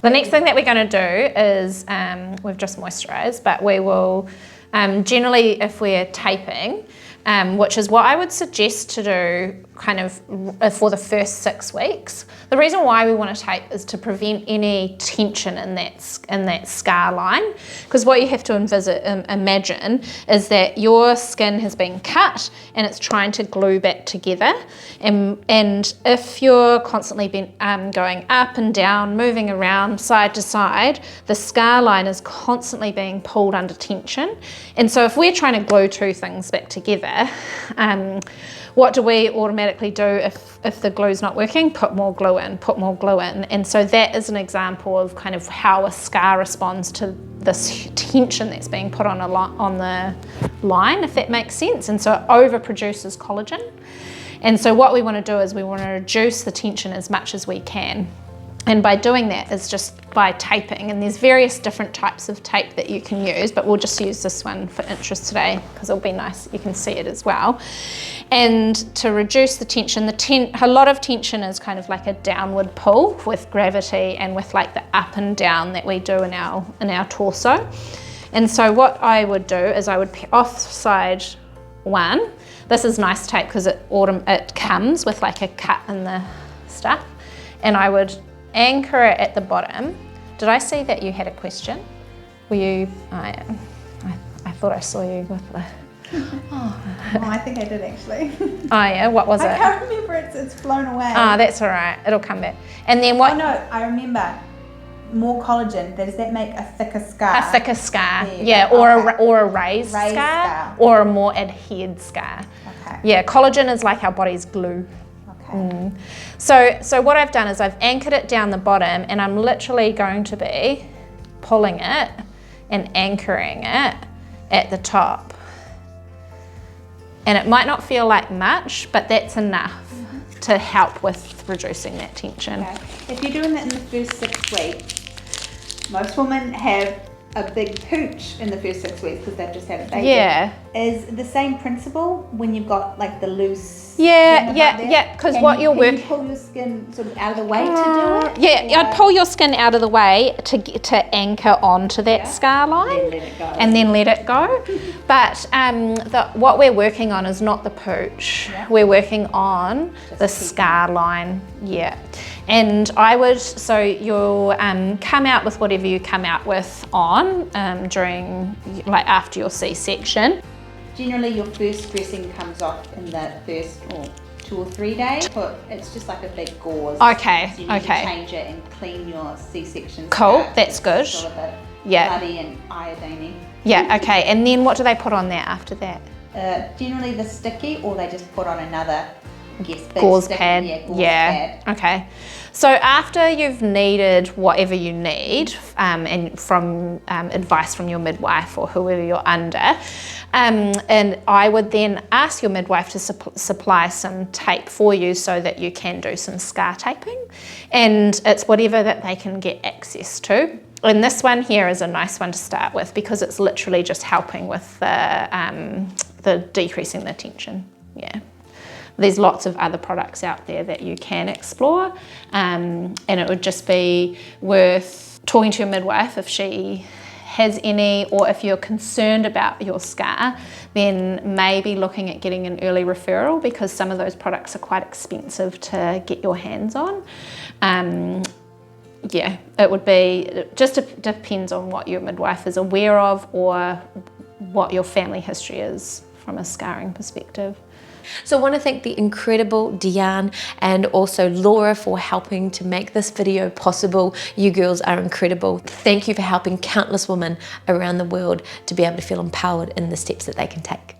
The next thing that we're going to do is, we've just moisturised, but we will, generally if we're taping, which is what I would suggest to do kind of for the first 6 weeks. The reason why we want to tape is to prevent any tension in that scar line, because what you have to imagine is that your skin has been cut and it's trying to glue back together, and if you're constantly going up and down, moving around side to side, the scar line is constantly being pulled under tension. And so if we're trying to glue two things back together, what do we automatically do if the glue's not working? Put more glue in, put more glue in. And so that is an example of kind of how a scar responds to this tension that's being put on the line, if that makes sense. And so it overproduces collagen. And so what we want to do is we want to reduce the tension as much as we can. And by doing that is just by taping, and there's various different types of tape that you can use, but we'll just use this one for interest today because it'll be nice, you can see it as well. And to reduce the tension, a lot of tension is kind of like a downward pull with gravity and with like the up and down that we do in our torso. And so what I would do is I would peel off side one. This is nice tape because it comes with like a cut in the stuff, and I would anchor it at the bottom. Did I see that you had a question? Were you, I thought I saw you with the... Oh, I think I did actually. Oh yeah, what was it? I can't remember, it's flown away. Oh, that's all right, it'll come back. And then what? Oh no, I remember. More collagen, does that make a thicker scar? A thicker scar, yeah, or a raised scar, or a more adhered scar. Okay. Yeah, collagen is like our body's glue. Okay. So what I've done is I've anchored it down the bottom, and I'm literally going to be pulling it and anchoring it at the top. And it might not feel like much, but that's enough to help with reducing that tension. Okay. If you're doing that in the first 6 weeks, most women have a big pooch in the first 6 weeks because they've just had a baby. Yeah. Is the same principle when you've got like the loose... Yeah, because what you're working... Can you pull your skin sort of out of the way to do it? Yeah, I'd pull your skin out of the way to anchor onto that scar line. And then let it go. But what we're working on is not the pooch. Yeah. We're working on just the scar line. Yeah. And so you'll come out with whatever you come out with during, like after your C-section. Generally your first dressing comes off in the first 2 or 3 days. It's just like a big gauze. Okay, so you need to change it and clean your C-section. Cool, that's good. It's still a bit bloody and iodine-y. Yeah, okay. And then what do they put on there after that? Generally the sticky, or they just put on another gauze pad. Yeah. Okay. So after you've needed whatever you need, and from advice from your midwife or whoever you're under, and I would then ask your midwife to supply some tape for you so that you can do some scar taping, and it's whatever that they can get access to. And this one here is a nice one to start with because it's literally just helping with the decreasing the tension. Yeah. There's lots of other products out there that you can explore, and it would just be worth talking to your midwife if she has any, or if you're concerned about your scar, then maybe looking at getting an early referral, because some of those products are quite expensive to get your hands on. Yeah, it just depends on what your midwife is aware of or what your family history is from a scarring perspective. So I want to thank the incredible Deane and also Laura for helping to make this video possible. You girls are incredible. Thank you for helping countless women around the world to be able to feel empowered in the steps that they can take.